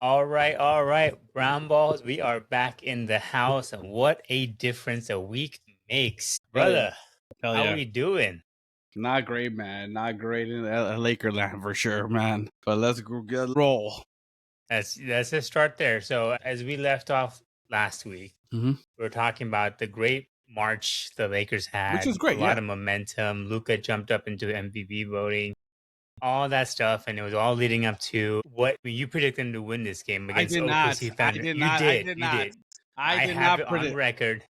All right, Brown Balls. We are back in the house, and what a difference a week makes, Hell yeah. brother. Hell How yeah. we doing? Not great, man. Not great in Lakerland for sure, man. But let's go get roll. Let's just start there. So, as we left off last week, Mm-hmm. we were talking about the great March the Lakers Which had, was a great, lot yeah. of momentum. Luka jumped up into MVP voting, all that stuff, and it was all leading up to what you predicted them to win this game I against did not. OKC I Thunder. did You not. I did, did you not. did. I I did have not it on predict. record.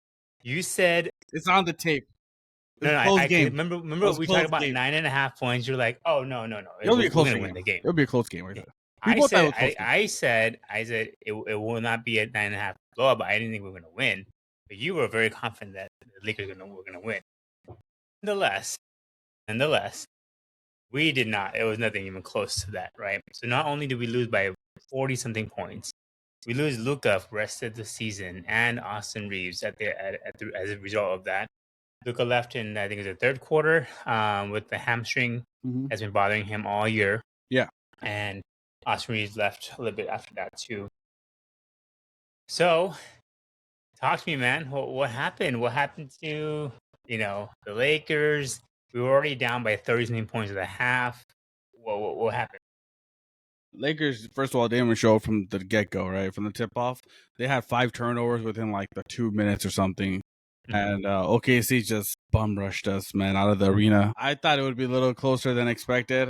You said It's on the tape. It no, was no. a close I game. remember. It Remember was a we talked close about game. 9.5 points. You're like, oh no, no, no. It'll be a We're closer gonna win game. the game. It'll be a close game right there. We I both thought it said, was a close game. I said it will not be a 9.5 blowout, but I didn't think we were gonna win. But you were very confident that the Lakers were gonna win. Nonetheless, we did not. It was nothing even close to that, right? So not only did we lose by 40 something points, we lose Luka for the rest of the season and Austin Reeves as a result of that. Luka left in, I think it was the third quarter with the hamstring Mm-hmm. that's been bothering him all year. Yeah. And Austin Reeves left a little bit after that too. So, talk to me, man. What happened? What happened to, the Lakers? We were already down by 30 something points at the half. What happened? Lakers, first of all, they didn't even show up from the get-go, right? From the tip-off. They had 5 turnovers within like the 2 minutes or something. And OKC just bum rushed us, man, out of the arena. I thought it would be a little closer than expected,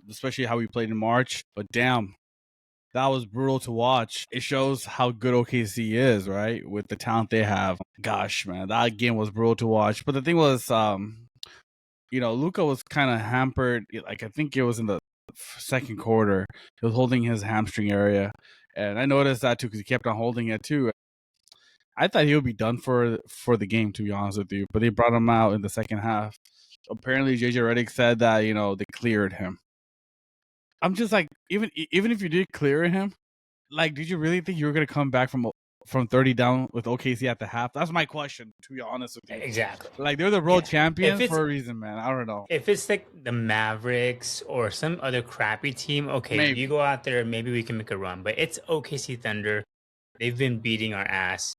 especially how we played in March. But damn, that was brutal to watch. It shows how good OKC is, right? With the talent they have. Gosh, man, that game was brutal to watch. But the thing was, Luka was kind of hampered. Like I think it was in the second quarter. He was holding his hamstring area, and I noticed that too because he kept on holding it too. I thought he would be done for the game, to be honest with you. But they brought him out in the second half. Apparently, JJ Redick said that they cleared him. I'm just like, even if you did clear him, like, did you really think you were gonna come back from 30 down with OKC at the half? That's my question, to be honest with you. Exactly. Like, they're the world champions for a reason, man. I don't know. If it's like the Mavericks or some other crappy team, okay, Maybe. you go out there, maybe we can make a run. But it's OKC Thunder. They've been beating our ass.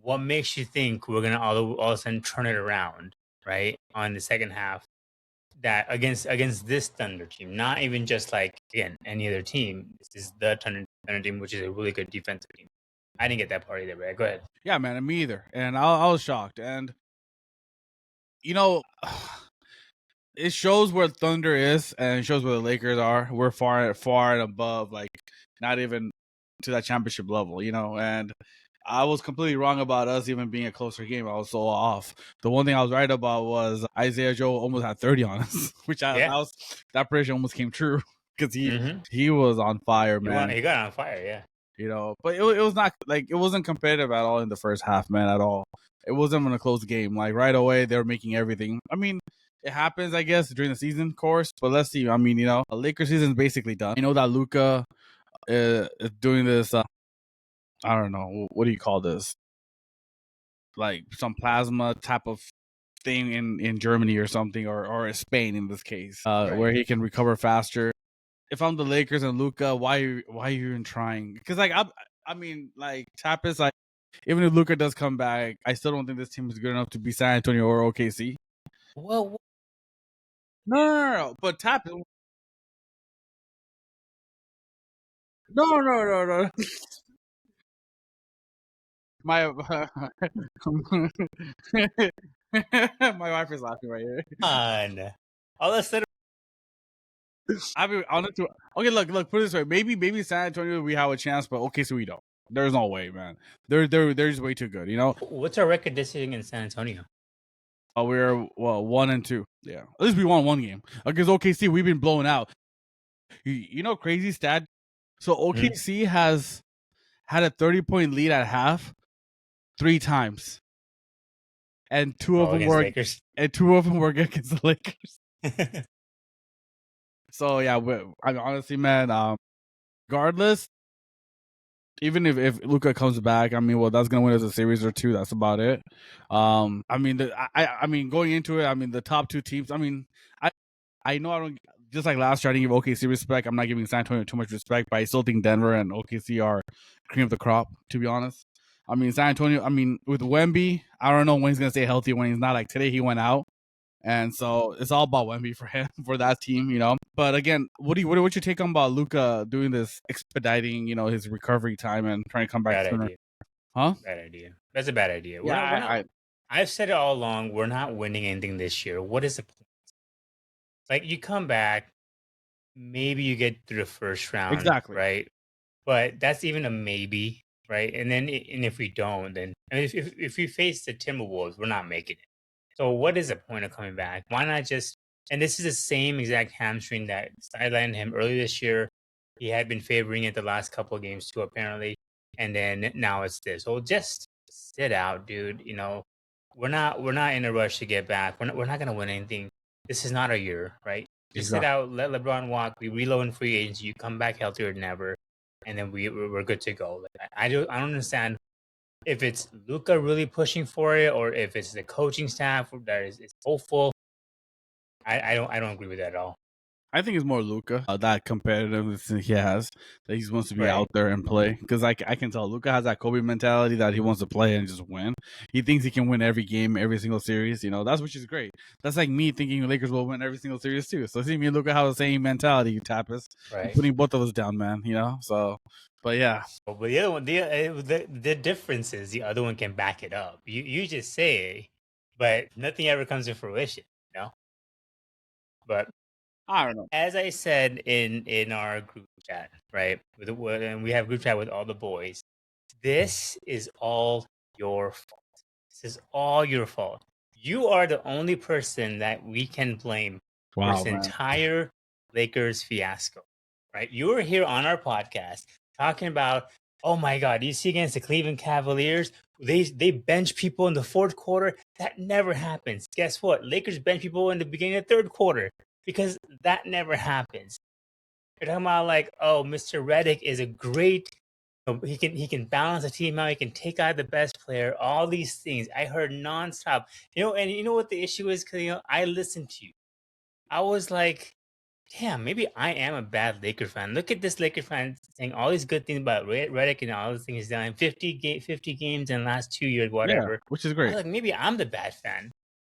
What makes you think we're gonna all of a sudden turn it around, right? On the second half, that against this Thunder team, not even just like again any other team. This is the Thunder team, which is a really good defensive team. I didn't get that part either, right? Go ahead. Yeah, man, me either. And I was shocked. And it shows where Thunder is, and it shows where the Lakers are. We're far and above, like not even to that championship level, And I was completely wrong about us even being a closer game. I was so off. The one thing I was right about was Isaiah Joe almost had 30 on us, which that prediction almost came true because he was on fire, man. He got on fire, yeah. But it was not like it wasn't competitive at all in the first half, man, at all. It wasn't even a close game. Like right away, they were making everything. I mean, it happens, I guess, during the season course. But let's see. I mean, the Lakers season is basically done. I know that Luka is doing this. I don't know. What do you call this? Like some plasma type of thing in Germany or something, or Spain in this case, right, where he can recover faster. If I'm the Lakers and Luka, why are you even trying? Because like I mean, like Tapis, like even if Luka does come back, I still don't think this team is good enough to beat San Antonio or OKC. Well, No. But Tapis, no. My my wife is laughing right here. All of a sudden, I mean, honestly, okay, look, put it this way. Maybe San Antonio we have a chance, but OKC we don't. There's no way, man. They're just way too good, What's our record this year in San Antonio? We're 1-2. Yeah, at least we won one game against OKC. We've been blown out. Crazy stat. So OKC has had a 30-point lead at half 3 times, and two of them were against the Lakers. So yeah, I mean, honestly, man, regardless, even if Luka comes back, I mean, well, that's gonna win us a series or two. That's about it. I mean, I mean, going into it, I mean, the top 2 teams. I mean, I know I don't. just like last year, I didn't give OKC respect. I'm not giving San Antonio too much respect, but I still think Denver and OKC are cream of the crop, to be honest. I mean, San Antonio, with Wemby, I don't know when he's going to stay healthy, when he's not. Like today, he went out. And so it's all about Wemby for him, for that team, But again, what's your take on about Luka doing this, expediting, his recovery time and trying to come back Bad sooner? idea. Huh? Bad idea. That's a bad idea. We're Yeah, not. We're not. I've said it all along. We're not winning anything this year. What is the point? Like you come back, maybe you get through the first round, exactly. right? But that's even a maybe, right? And then, and if we don't, then I mean, if we face the Timberwolves, we're not making it. So what is the point of coming back? Why not just? And this is the same exact hamstring that sidelined him earlier this year. He had been favoring it the last couple of games too, apparently, and then now it's this. So just sit out, dude. We're not in a rush to get back. We're not gonna win anything. This is not our year, right? Just sit out, let LeBron walk. We reload in free agency. You come back healthier than ever, and then we're good to go. Like, I don't understand if it's Luka really pushing for it or if it's the coaching staff that is hopeful. I don't agree with that at all. I think it's more Luka, that competitiveness he has, that he wants to be Right. out there and play. Because I can tell Luka has that Kobe mentality that he wants to play and just win. He thinks he can win every game, every single series. That's which is great. That's like me thinking the Lakers will win every single series too. So see, me and Luka have the same mentality, Tapas. Right. Putting both of us down, man. So, but yeah. But the other one, the difference is the other one can back it up. You just say, but nothing ever comes to fruition. But I don't know. As I said in our group chat, right? And we have group chat with all the boys. This is all your fault. This is all your fault. You are the only person that we can blame for this entire Lakers fiasco, right? You were here on our podcast talking about, oh my God, you see against the Cleveland Cavaliers, they bench people in the fourth quarter. That never happens. Guess what? Lakers bench people in the beginning of the third quarter. Because that never happens. You're talking about like, oh, Mr. Reddick is a great. He can balance a team out. He can take out the best player. All these things I heard nonstop. And you know what the issue is? Because I listened to you. I was like, damn, maybe I am a bad Laker fan. Look at this Laker fan saying all these good things about Reddick and all these things he's done. 50 games in the last 2 years, whatever. Yeah, which is great. I was like, maybe I'm the bad fan.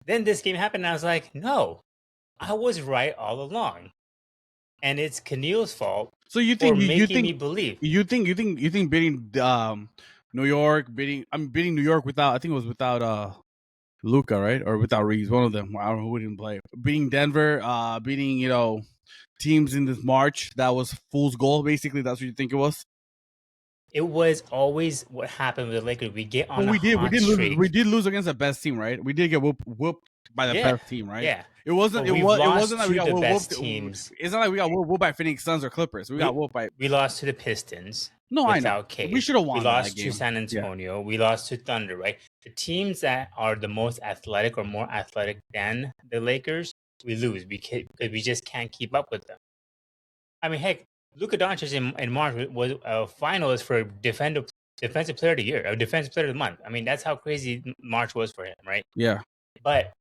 Then this game happened, and I was like, no. I was right all along, and it's Keneal's fault. So you think me believe? You think beating New York, beating New York without, I think it was without Luka, right, or without Reeves, one of them. I don't know who didn't play. Beating Denver, beating teams in this March, that was fool's goal. Basically, that's what you think it was. It was always what happened with the Lakers. We get on. But we did lose against the best team, right? We did get whooped by the best team, right? Yeah. It wasn't like we got the best whooped. Teams. It's not like we got whooped by Phoenix Suns or Clippers. We got whooped by. We lost to the Pistons. No, I know. Cade. We should have won. We lost to San Antonio. Yeah. We lost to Thunder. Right. The teams that are the most athletic or more athletic than the Lakers, we lose because we just can't keep up with them. I mean, heck, Luka Doncic in March was a finalist for defensive player of the year, or defensive player of the month. I mean, that's how crazy March was for him, right? Yeah. But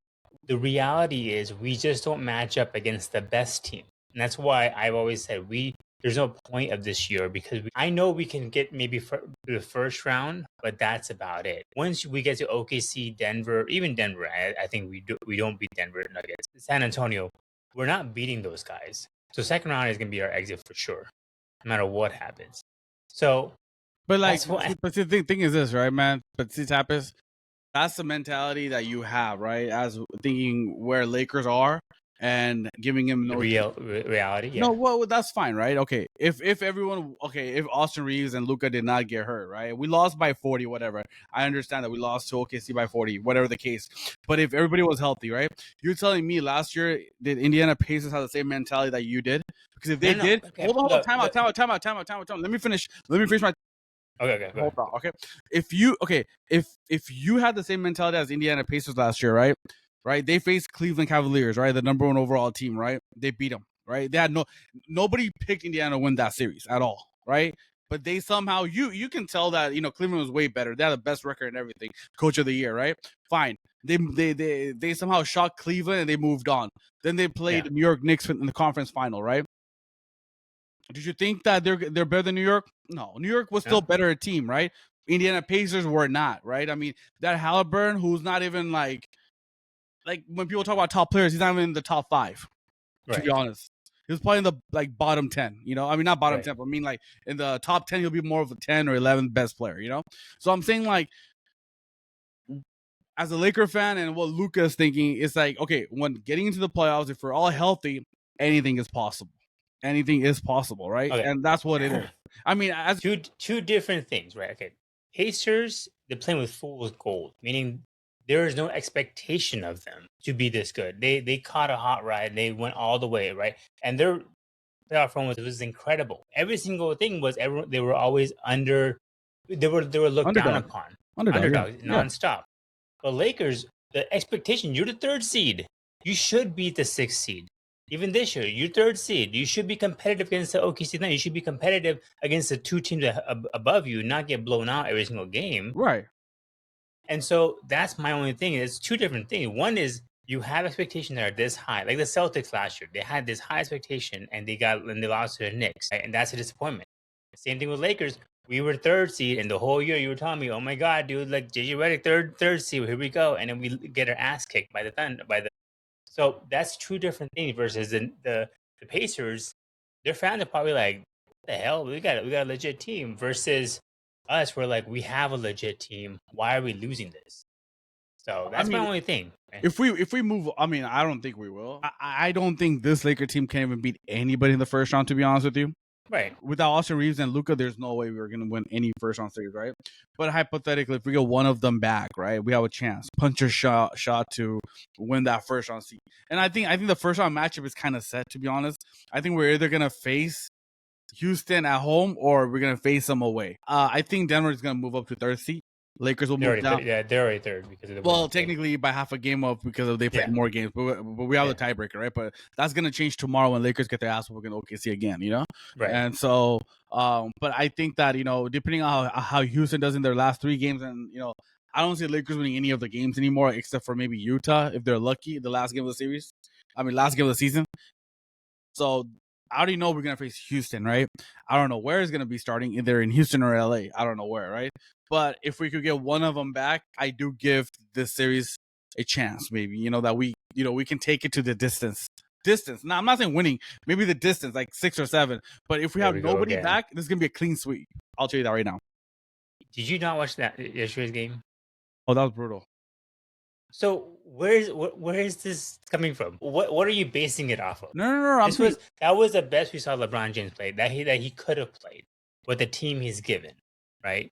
the reality is we just don't match up against the best team. And that's why I've always said there's no point of this year, because I know we can get maybe the first round, but that's about it. Once we get to OKC, Denver, even Denver, I think we don't beat Denver Nuggets. San Antonio, we're not beating those guys. So second round is going to be our exit for sure, no matter what happens. So, but the thing is this, right, man? But see, Tapas, that's the mentality that you have, right? As thinking where Lakers are and giving him no reality. Yeah. No, well, that's fine, right? Okay, if Austin Reeves and Luka did not get hurt, right? We lost by 40, whatever. I understand that we lost to OKC by 40, whatever the case. But if everybody was healthy, right? You're telling me last year did Indiana Pacers have the same mentality that you did? Because if they did, okay. Hold on, time out. Let me finish my. Okay. Hold on. Okay. If you had the same mentality as Indiana Pacers last year, right? Right. They faced Cleveland Cavaliers, right? The number one overall team, right? They beat them, right? They had nobody picked Indiana to win that series at all, right? but they somehow you can tell that Cleveland was way better. They had the best record and everything. Coach of the year, right? Fine. They somehow shocked Cleveland and they moved on. Then they played Yeah. New York Knicks in the conference final, right? Did you think that they're better than New York? No, New York was still No. better a team, right? Indiana Pacers were not, right? I mean, that Halliburton, who's not even like when people talk about top players, he's not even in the top 5. To be Right. honest, he was probably in the bottom 10. I mean, not bottom Right. 10, but I mean in the top 10, he'll be more of a 10 or 11 best player. So I'm saying as a Laker fan and what Luka is thinking, it's like, okay, when getting into the playoffs, if we're all healthy, anything is possible. Anything is possible, right? Okay. And that's what it is. I mean, as two different things, right? Okay. Pacers, they're playing with fool's gold, meaning there is no expectation of them to be this good. They caught a hot ride. They went all the way, right? And their playoff run was incredible. Every single thing was they were always under. They were looked down underdog, upon. yeah, Underdogs nonstop. But Lakers, the expectation, you're the 3rd seed. You should beat the 6th seed. Even this year, you're 3rd seed. You should be competitive against the OKC Thunder. You should be competitive against the 2 teams above you, not get blown out every single game. right. And so that's my only thing. It's 2 different things. One is you have expectations that are this high. Like the Celtics last year, they had this high expectation and they lost to the Knicks. Right? And that's a disappointment. Same thing with Lakers. We were 3rd seed, and the whole year you were telling me, "Oh my God, dude! Like JJ Redick, third seed. Here we go!" And then we get our ass kicked by the Thunder. So that's 2 different things versus the Pacers. Their fans are probably like, "What the hell? We got a legit team." Versus us, we're like, "We have a legit team. Why are we losing this?" So that's my only thing. Right? If we move, I mean, I don't think we will. I don't think this Laker team can even beat anybody in the first round. To be honest with you. Right. Without Austin Reeves and Luka, there's no way we were going to win any first round series, right? But hypothetically, if we get one of them back, right, we have a chance, punch a shot to win that first round seed. And I think the first round matchup is kind of set. To be honest, I think we're either going to face Houston at home or we're going to face them away. I think Denver is going to move up to 3rd seed. Lakers will move down. They're already 3rd because of the technically by half a game up because they played more games, but we have the tiebreaker, right? But that's gonna change tomorrow when Lakers get their ass whooped against OKC again, Right. And so, but I think that depending on how Houston does in their last 3 games, and I don't see the Lakers winning any of the games anymore except for maybe Utah if they're lucky, the last game of the series. I mean, last game of the season. So I already know we're gonna face Houston, right? I don't know where it's gonna be starting, either in Houston or LA. I don't know where, right? But if we could get one of them back, I do give this series a chance. Maybe that we can take it to the distance. Now I'm not saying winning, maybe the distance, like 6 or 7. But if we have nobody back, this is gonna be a clean sweep. I'll tell you that right now. Did you not watch that yesterday's game? Oh, that was brutal. So where is this coming from? What are you basing it off of? No. That was the best we saw LeBron James play. That he could have played with the team he's given, right?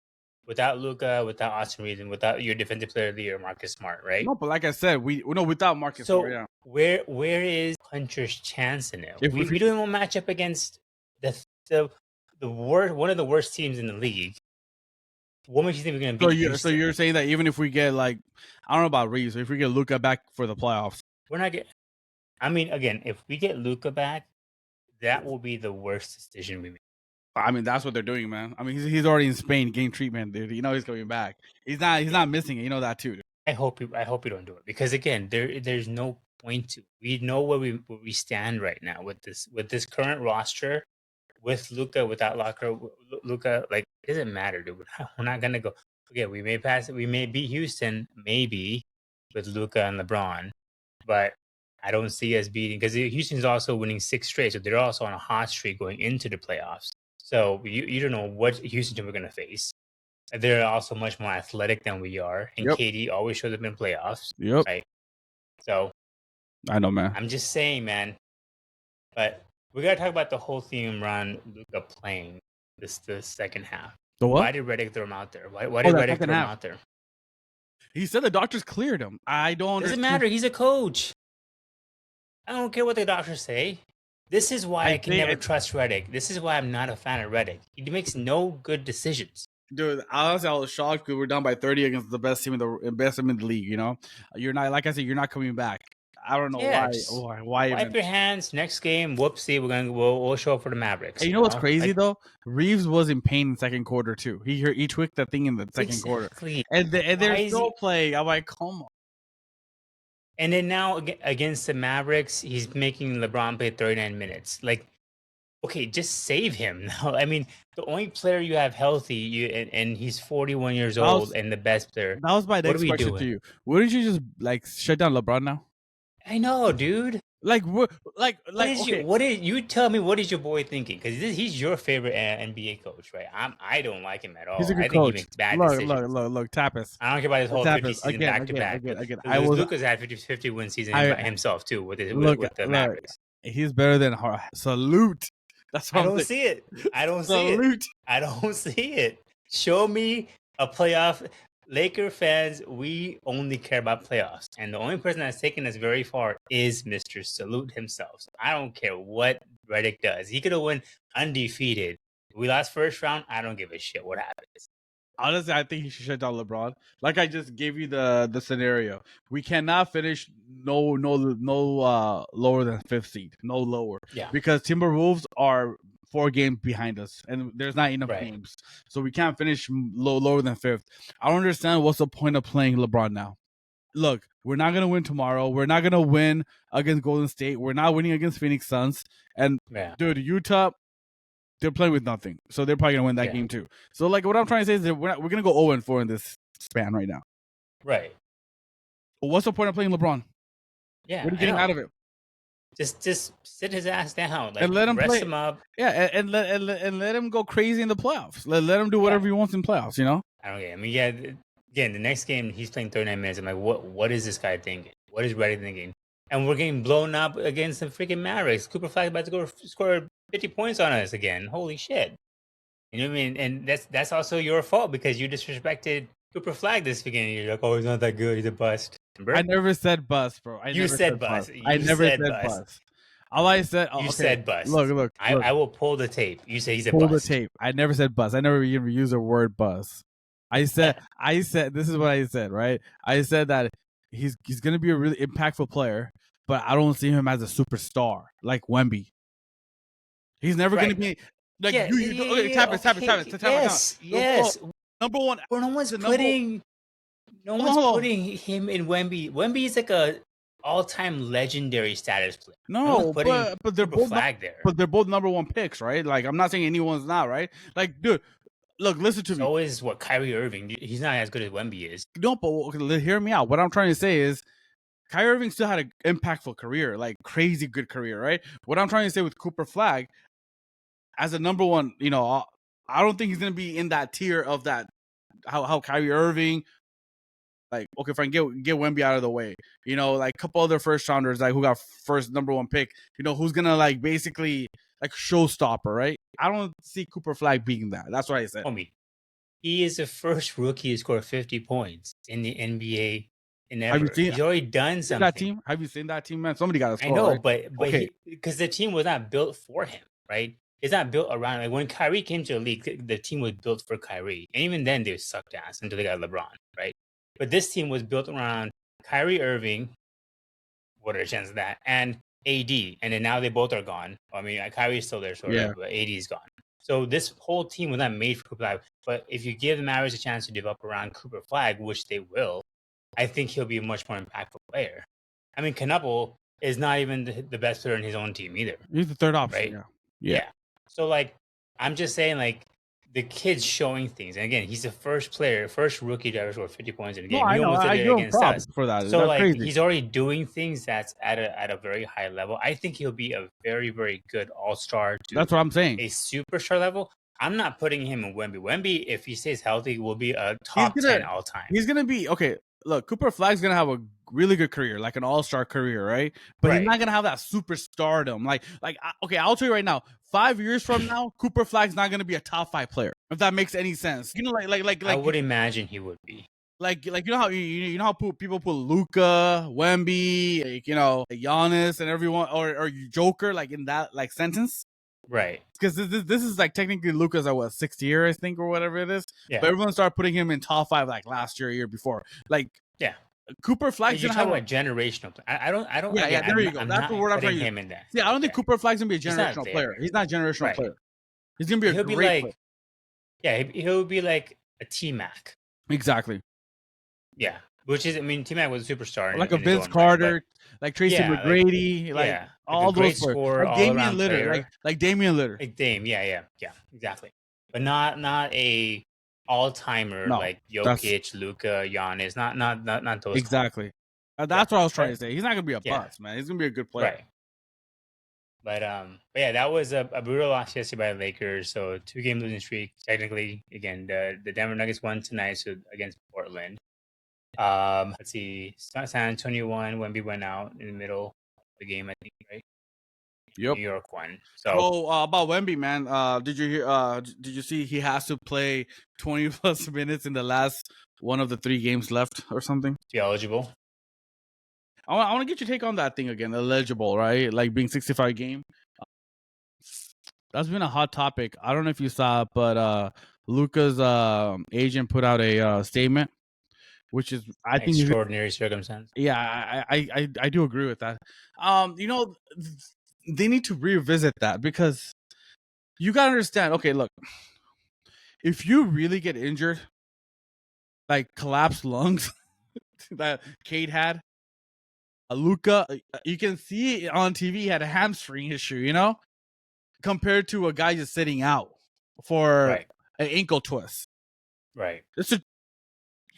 Without Luka, without Austin Reeves, and without your defensive player of the year, Marcus Smart, right? No, but like I said, without Marcus Smart. Yeah. Where is Puncher's chance in it? We don't even match up against the worst, one of the worst teams in the league. What makes you think we're going to beat? So you're saying that even if we get I don't know about Reeves, if we get Luka back for the playoffs, we're not getting. I mean, again, if we get Luka back, that will be the worst decision we make. I mean, that's what they're doing, man. I mean, he's already in Spain getting treatment, dude. He's coming back. He's not missing it. You know that too. Dude. I hope you don't do it because again, there's no point to. We know where we stand right now with this current roster. With Luka, without Luka, like it doesn't matter, dude. We're not gonna go. Okay, we may pass it. We may beat Houston, maybe with Luka and LeBron, but I don't see us beating because Houston's also winning 6 straight, so they're also on a hot streak going into the playoffs. So you don't know what Houston team we're gonna face. They're also much more athletic than we are, and KD always shows up in playoffs. Yep. Right. So I know, man. I'm just saying, man. But we gotta talk about the whole theme around Luka playing the second half. The what? Why did Redick throw him out there? Why did Redick throw him out there? He said the doctors cleared him. I don't. Doesn't matter. He's a coach. I don't care what the doctors say. This is why I can never trust Redick. This is why I'm not a fan of Redick. He makes no good decisions. Dude, honestly, I was shocked because we're down by 30 against the best team in the league. You're not, like I said, you're not coming back. I don't know Yeah, why. just Why wipe even? your hands. Next game, whoopsie, we'll show up for the Mavericks. And you You know what's know, crazy like though? Reeves was in pain in the second quarter too. He tweaked that thing in the second quarter, exactly. and Why they're is still he? playing. I'm like, come on. And then now against the Mavericks, he's making LeBron play 39 minutes. Like, okay, just save him now. I mean, the only player you have healthy, and he's 41 years That old was and the best player. that was my What are next we question to doing? you. Wouldn't you just like shut down LeBron now? I know, dude. Like what? What Like is you? okay, What is you? Tell me, what is your boy thinking? Because he's your favorite NBA coach, right? I don't like him at he's all. a good I think he coach. makes bad decisions. Look, Tapas. I don't care about his whole 50 Tapas season back to back, again, but again. Luka's had 50 win season I by himself too with look, with the Mavericks. he's better than Salute. That's what I I'm don't saying. see it. I don't see it. Salute. I don't see it. Show me a playoff. Laker fans, we only care about playoffs. And the only person that's taken us very far is Mr. Salute himself. So I don't care what Reddick does. He could have won undefeated. We lost first round. I don't give a shit what happens. Honestly, I think he should shut down LeBron. Like I just gave you the scenario. We cannot finish no lower than fifth seed, no lower. Yeah. Because Timberwolves are 4 games behind us, and there's not enough Right. games, so we can't finish lower than fifth. I don't understand what's the point of playing LeBron now. Look, we're not gonna win tomorrow. We're not gonna win against Golden State. We're not winning against Phoenix Suns. And Yeah. dude, Utah, they're playing with nothing, so they're probably gonna win that Yeah. game too. So like, what I'm trying to say is that we're gonna go 0-4 in this span right now. Right. But what's the point of playing LeBron? Yeah. What are you I getting know. out of it? Just sit his ass down. Like And let him rest play. him up. Yeah, and let him go crazy in the playoffs. Let him do whatever he wants in playoffs. You know. I don't get it. I mean, yeah, again, the next game he's playing 39 minutes. I'm like, what is this guy thinking? What is Reddick thinking? And we're getting blown up against the freaking Mavericks. Cooper Flag about to go score 50 points on us again. Holy shit. You know what I mean? And that's also your fault because you disrespected Cooper Flag this beginning. You're like, oh, he's not that good. He's a bust. Remember? I never said bust, bro. You said bust. I You never said said bust. bust. All I said, You okay, said bust. look. I will pull the tape. You said he's a Pull bust. the tape. I never said bust. I never even used the word bust. I said this is what I said, right? I said that he's gonna be a really impactful player, but I don't see him as a superstar like Wemby. He's never gonna be like okay, tap it. Yes. Number one. Well, no one's putting him in Wemby. Wemby is like a all-time legendary status player. No, but they're both flag there. But they're both number one picks, right? Like I'm not saying anyone's not, right? Like, dude, look, listen to me. So is what Kyrie Irving. He's not as good as Wemby is. No, but okay, hear me out. What I'm trying to say is Kyrie Irving still had an impactful career, like crazy good career, right? What I'm trying to say with Cooper Flag, as a number one, you know, I don't think he's gonna be in that tier of that. How Kyrie Irving, like, okay, if I can get Wemby out of the way, you know, like a couple other first rounders, like who got first number one pick, you know, who's gonna like basically like showstopper, right? I don't see Cooper Flag being that. That's what I said. Homie, he is the first rookie to score 50 points in the NBA. Have you seen? He's already done something. That team? Have you seen that team, man? Somebody got to score. I know, right? but okay, because the team was not built for him, right? It's not built around. Like when Kyrie came to the league, the team was built for Kyrie, and even then they sucked ass until they got LeBron, right? But this team was built around Kyrie Irving. What are the chances of that? And AD, and then now they both are gone. I mean, Kyrie's still there, sort of, but AD is gone. So this whole team was not made for Cooper Flag. But if you give the Mavericks a chance to develop around Cooper Flag, which they will, I think he'll be a much more impactful player. I mean, Knuckle is not even the best player in his own team either. He's the third option, right? Yeah. Yeah. So, like, I'm just saying, like, the kid's showing things. And again, he's the first rookie to ever score 50 points in a game. No, he almost did it against us. For that. So, that's like, crazy. he's already doing things that's at a very high level. I think he'll be a very, very good all-star. That's what I'm saying. A superstar level. I'm not putting him in Wemby. Wemby, if he stays healthy, will be a top 10 all-time. He's going to be, okay, look, Cooper Flag's going to have a really good career, like an all-star career, right? But he's not going to have that superstardom. Okay, I'll tell you right now, 5 years from now, Cooper Flag's not going to be a top 5 player, if that makes any sense. You know, like I would imagine he would be. Like you know how people put Luka, Wemby, like, you know, Giannis and everyone, or Joker, like in that like sentence. Right. Because this is like technically Luka's at what, 6th year, I think, or whatever it is. Yeah. But everyone started putting him in top 5 like last year, year before. Like, yeah. Cooper Flag's You're gonna have talking a about generational. I don't. yeah. Again, There you go. I'm That's the not word I'm trying putting to use. him in that. See, I don't think Yeah, Cooper Flag's gonna be a he's not generational player. there. He's not a generational Right. player. He's gonna be a He'll be great player. like, yeah, he'll be like a T Mac. Exactly. Yeah, which is, I mean, T Mac was a superstar Like a in his Vince own right, but Carter, like Tracy yeah, like McGrady, like like a all those great players, scorer, like all Damian around Lillard, player, like Damian Lillard. like Dame. Yeah, exactly. But not a all timer No, like that's Jokic, Luka, Giannis. Not those kind. exactly. Yeah, That's what I was trying to but say. He's not gonna be a yeah, bust, man. He's gonna be a good player. right. But yeah, that was a brutal loss yesterday by the Lakers. So 2-game losing streak. Technically, again, the Denver Nuggets won tonight, so against Portland. Let's see, San Antonio won. Wemby went out in the middle of the game, I think, right? Yep. New York won. So So about Wemby, man, did you hear? Did you see he has to play 20 plus minutes in the last one of the 3 games left or something? be eligible. I want to get your take on that thing again. Eligible, right? Like being 65 game. That's been a hot topic. I don't know if you saw it, but Luka's agent put out a statement, which is I think Extraordinary circumstance. yeah, I do agree with that. You know, they need to revisit that because you gotta understand. Okay, look, if you really get injured, like collapsed lungs that Cade had, Luka, you can see it on TV, he had a hamstring issue, you know, compared to a guy just sitting out for Right. an ankle twist. Right. It's a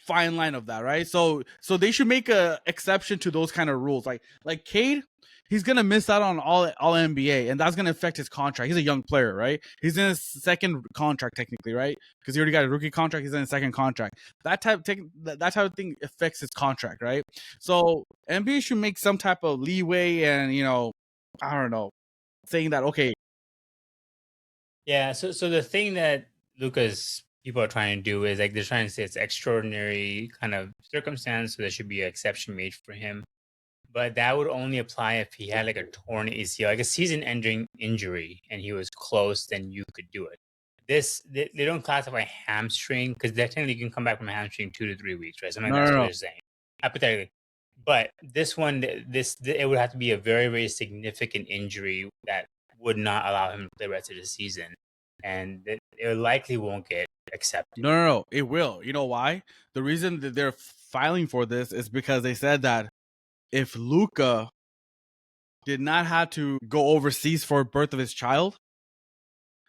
fine line of that, right? So they should make a exception to those kind of rules. Like Cade, he's gonna miss out on all NBA, and that's gonna affect his contract. He's a young player, right? He's in his second contract technically, right? Because he already got a rookie contract. He's in his second contract. That type of thing affects his contract, right? So NBA should make some type of leeway, and I don't know, saying that okay. Yeah. So the thing that Luca's people are trying to do is like they're trying to say it's extraordinary kind of circumstance, so there should be an exception made for him. But that would only apply if he had like a torn ACL, like a season-ending injury, and he was close. Then you could do it. They don't classify hamstring because technically you can come back from a hamstring 2 to 3 weeks, right? Something like that's what No. they're saying, hypothetically. But this one, it would have to be a very, very significant injury that would not allow him to play the rest of the season, and it likely won't get accepted. No, it will. You know why? The reason that they're filing for this is because they said that if Luka did not have to go overseas for birth of his child,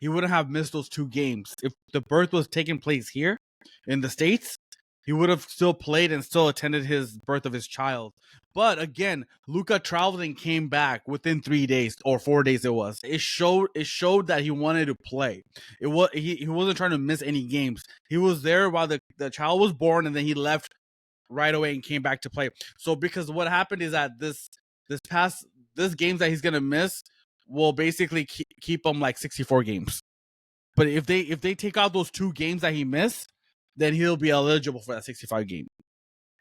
he wouldn't have missed those 2 games. If the birth was taking place here in the States, he would have still played and still attended his birth of his child. But again, Luka traveled and came back within 3 days or 4 days. It showed that he wanted to play. He wasn't trying to miss any games. He was there while the child was born, and then he left right away and came back to play. So because what happened is that this games that he's gonna miss will basically keep him like 64 games. But if they take out those 2 games that he missed, then he'll be eligible for that 65 game.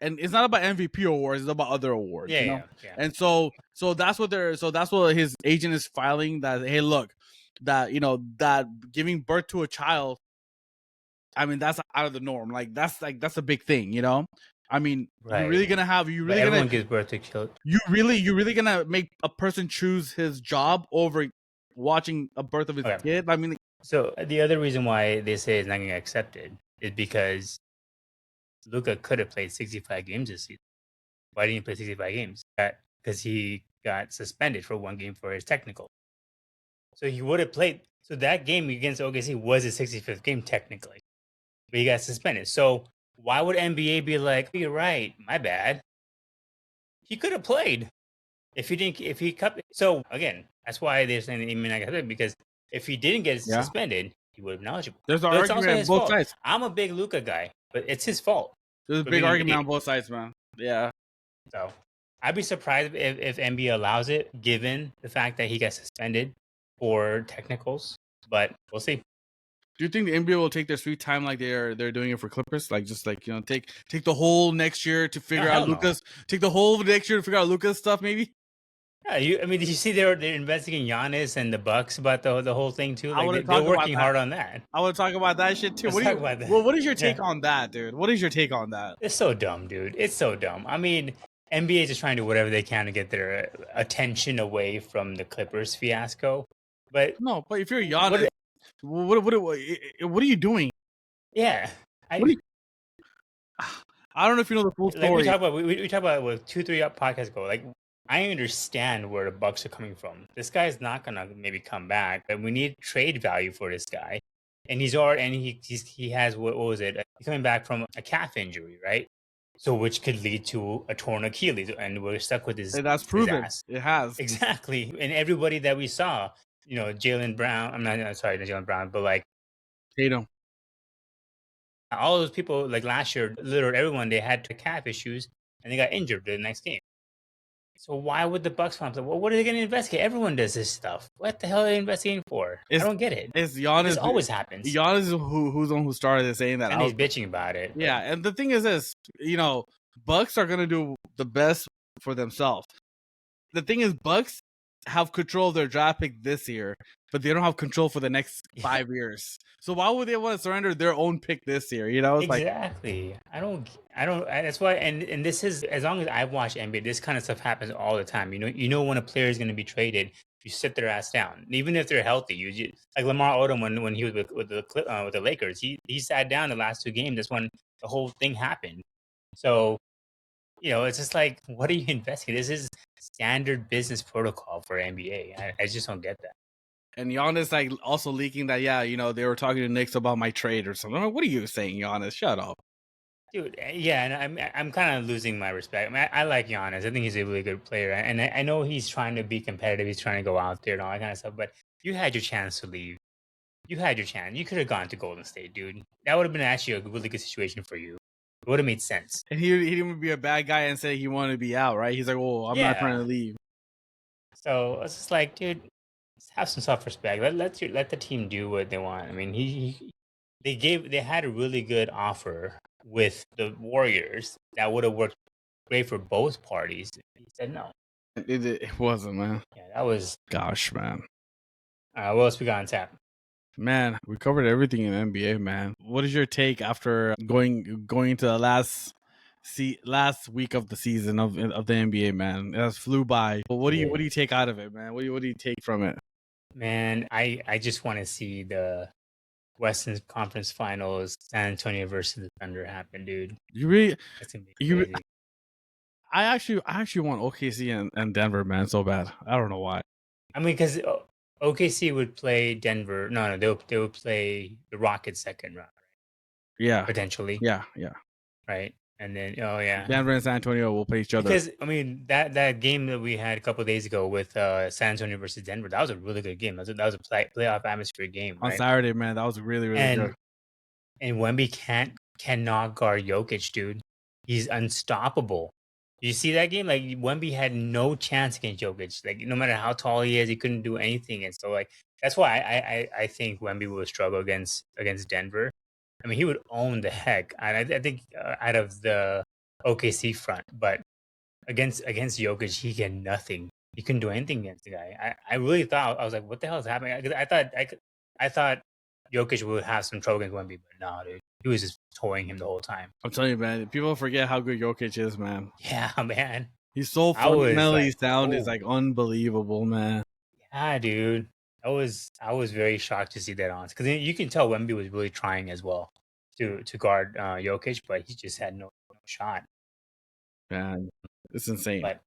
And it's not about MVP awards; it's about other awards. Yeah. And so that's what his agent is filing. That hey, look, that that giving birth to a child, I mean, that's out of the norm. That's a big thing. I mean, Right. everyone gives birth to children. you really gonna make a person choose his job over watching a birth of his kid? I mean, so the other reason why they say it's not going to get accepted is because Luka could have played 65 games this season. Why didn't he play 65 games? Because he got suspended for 1 game for his technical. So he would have played. So that game against OKC was his 65th game technically, but he got suspended. So why would NBA be like, "You're right, my bad"? He could have played if he cut. So again, that's why they're saying he may not get it, because if he didn't get suspended, he would have been eligible. There's an So it's argument also on his both fault. sides. I'm a big Luka guy, but it's his fault. There's a big argument on both sides, man. Yeah. So I'd be surprised if NBA allows it, given the fact that he got suspended for technicals. But we'll see. Do you think the NBA will take their sweet time like they're doing it for Clippers? Like just like take the whole next year to figure out Luka's take the whole next year to figure out Luka's stuff, maybe? Yeah, I mean, did you see they're investigating Giannis and the Bucks about the whole thing too? I Like want to they're talk about working that. hard on that. I want to talk about that shit too. Let's talk about that. What is your Yeah, take on that, dude? What is your take on that? it's so dumb, dude. It's so dumb. I mean, NBA is just trying to do whatever they can to get their attention away from the Clippers fiasco. But No, but if you're what? Giannis, what are you doing? Yeah, What are I you, I don't know if you know the full like we story. talked about. We talked about it with 2, 3 up podcasts ago. Like I understand where the Bucks are coming from. This guy's not gonna maybe come back, but we need trade value for this guy. And he's already and he has what was it? He's coming back from a calf injury, right? So which could lead to a torn Achilles, and we're stuck with And that's his proven. ass. It has. Exactly. And everybody that we saw, Jalen Brown. I'm not sorry, not Jalen Brown, but like Tatum. all those people, like last year, literally everyone they had calf issues and they got injured the next game. So why would the Bucks fans say, well, what are they going to investigate? Everyone does this stuff. What the hell are they investigating for? I It's don't get it. it's This Giannis. always happens. Giannis is who's the one who started it, saying that. And he's bitching about it. Yeah, and the thing is this, Bucks are gonna do the best for themselves. The thing is, Bucks have control of their draft pick this year, but they don't have control for the next 5 years. So why would they want to surrender their own pick this year? It's Exactly. That's why, and this is, as long as I've watched NBA, this kind of stuff happens all the time. When a player is going to be traded, you sit their ass down, even if they're healthy. Like Lamar Odom when he was with the Lakers, he sat down the last 2 games. That's when the whole thing happened. So it's just like, what are you investigating? This is standard business protocol for NBA. I just don't get that. and Giannis like also leaking that they were talking to Knicks about my trade or something. I'm like, what are you saying, Giannis? Shut up. Dude, yeah, and I'm kind of losing my respect. I mean, I like Giannis. I think he's a really good player, and I know he's trying to be competitive. He's trying to go out there and all that kind of stuff. But you had your chance to leave. You had your chance. You could have gone to Golden State, dude. That would have been actually a really good situation for you. It would have made sense. And he didn't be a bad guy and say he wanted to be out, right? He's like, "Oh, I'm not trying to leave." So it's just like, dude, have some self-respect. Let the team do what they want. I mean, they had a really good offer with the Warriors that would have worked great for both parties. He said no. It wasn't, man. Yeah, that was. Gosh, man. What else we got on tap? Man, we covered everything in NBA, man. What is your take after going to the last week of the season of the NBA, man? It has flew by. But what do you take out of it, man? What do you take from it? Man, I just want to see the Western Conference Finals, San Antonio versus the Thunder happen, dude. You really That's gonna be crazy. I actually want OKC and Denver, man, so bad. I don't know why. I mean, because OKC would play Denver. No, they would play the Rockets second round. Yeah, potentially. Yeah. Right, and then Denver and San Antonio will play each other. Because I mean that game that we had a couple of days ago with San Antonio versus Denver, that was a really good game. That was a playoff atmosphere game on Saturday, man. That was really good. And Wemby cannot guard Jokic, dude. He's unstoppable. You see that game? Like Wemby had no chance against Jokic. Like no matter how tall he is, he couldn't do anything. And so like that's why I think Wemby will struggle against Denver. I mean, he would own the heck. I think out of the OKC front, but against Jokic, he had nothing. He couldn't do anything against the guy. I really thought, I was like, what the hell is happening? 'Cause I thought Jokic would have some trouble against Wemby, but no, dude. He was just toying him the whole time. I'm telling you, man. People forget how good Jokic is, man. Yeah, man. He's so fundamentally sound. Is like unbelievable, man. Yeah, dude. I was very shocked to see that on, because you can tell Wemby was really trying as well to guard Jokic, but he just had no shot. Man, it's insane. But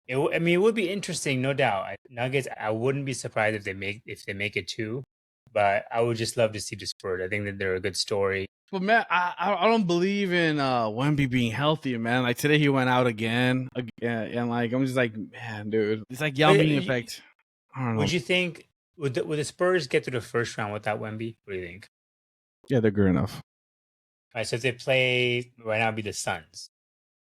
it would be interesting, no doubt. Nuggets, I wouldn't be surprised if they make it too, but I would just love to see the Spurs. I think that they're a good story. But man, I don't believe in Wemby being healthy, man. Like today he went out again, and like I'm just like, man, dude, it's like Yao Ming effect. I don't know. Would you think would the Spurs get to the first round without Wemby? What do you think? Yeah, they're good enough. All right, so if they play right now, it'd be the Suns,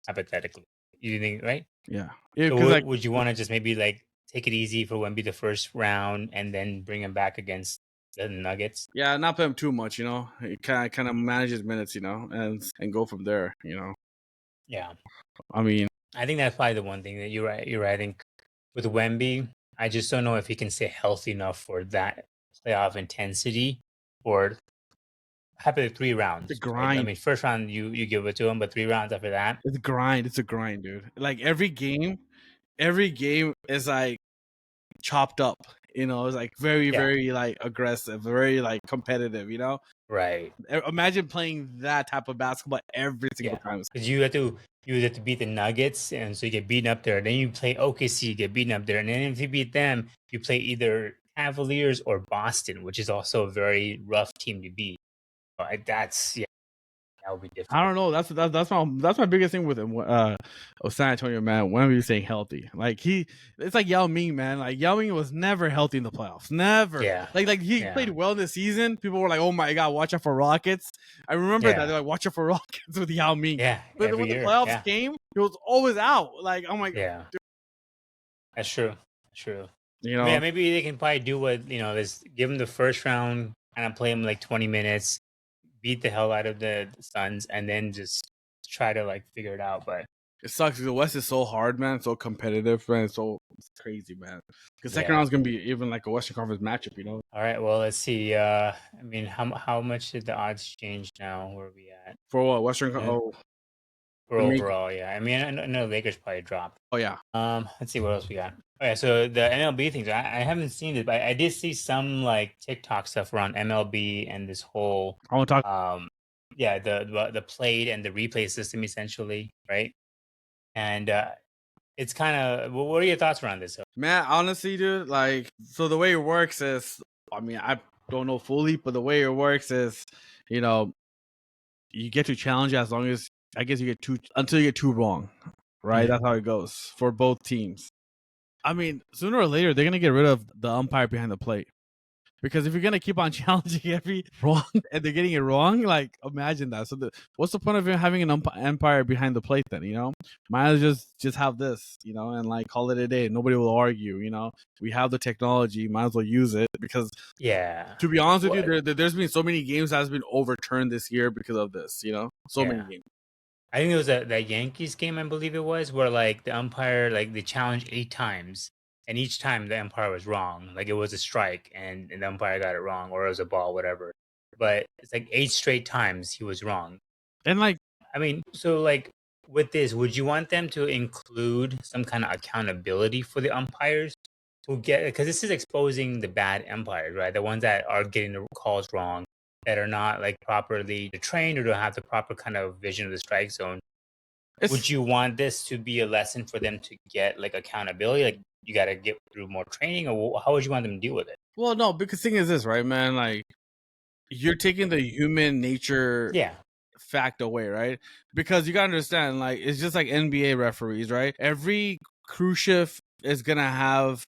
hypothetically. You think, right? Yeah. So would you want to just maybe like take it easy for Wemby the first round and then bring him back against the Nuggets? Yeah, not pay him too much, He kind of manages minutes, and go from there, Yeah. I mean, I think that's probably the one thing that you're right. I think with Wemby, I just don't know if he can stay healthy enough for that playoff intensity or happy 3 rounds, It's a right? I grind. mean, first round you give it to him, but 3 rounds after that, It's a grind. It's a grind, dude. Like every game is like chopped up. It's like very, yeah, very like aggressive, very like competitive. right, Imagine playing that type of basketball every single yeah, time. because you have to beat the Nuggets, and so you get beaten up there. Then you play OKC, get beaten up there, and then if you beat them, you play either Cavaliers or Boston, which is also a very rough team to beat. That's yeah, that would be I difficult. don't know. That's my biggest thing with him. San Antonio, man. When we staying healthy, like it's like Yao Ming, man. Like Yao Ming was never healthy in the playoffs, never. Yeah, Like he yeah, played well this season. People were like, "Oh my god, watch out for Rockets." I remember that yeah, they're like, "Watch out for Rockets" with Yao Ming. yeah. But Every when the year, playoffs yeah, came, he was always out. Like I'm like, yeah. That's true. That's true. you I mean, know, yeah, maybe they can probably do what this. Give him the first round, kind of play him like 20 minutes, beat the hell out of the Suns, and then just try to like figure it out. But it sucks. The West is so hard, man. So competitive, man. It's crazy, man. Because second yeah. round's gonna be even like a Western Conference matchup. All right. Well, let's see. I mean, how much did the odds change now? Where are we at? For what Uh, Oh, For the main. overall, yeah. I mean, I know Lakers probably dropped. Oh yeah. Let's see what else we got. Okay, so the MLB things, I haven't seen it, but I did see some like TikTok stuff around MLB and this whole I want to talk. yeah, the played and the replay system essentially, right? And it's kind of what are your thoughts around this? Man, honestly, dude, like, so the way it works is, I mean, I don't know fully, but the way it works is, you know, you get to challenge as long as, I guess you get two, until you get two wrong, right? Mhm. That's how it goes for both teams. I mean, sooner or later, they're going to get rid of the umpire behind the plate. Because if you're gonna keep on challenging every wrong and they're getting it wrong, like imagine that. So what's the point of having an umpire behind the plate then? Might as well just have this, and like call it a day. Nobody will argue. We have the technology, might as well use it because Yeah. to be honest with Well, you, there's been so many games that has been overturned this year because of this. So many yeah. games. I think it was that Yankees game, I believe it was, where like the umpire like they challenged 8 times, and each time the umpire was wrong. Like it was a strike, and the umpire got it wrong, or it was a ball, whatever. But it's like 8 straight times he was wrong. And like, I mean, so like with this, would you want them to include some kind of accountability for the umpires who get because this is exposing the bad umpires, right? The ones that are getting the calls wrong, that are not like properly trained or don't have the proper kind of vision of the strike zone. Would it's you want this to be a lesson for them to get like accountability? Like you got to get through more training, or how would you want them to deal with it? well, no, because thing is this, right, man? Like you're taking the human nature Yeah, fact away, right? Because you gotta understand, like it's just like NBA referees, right? Every cruise ship is gonna have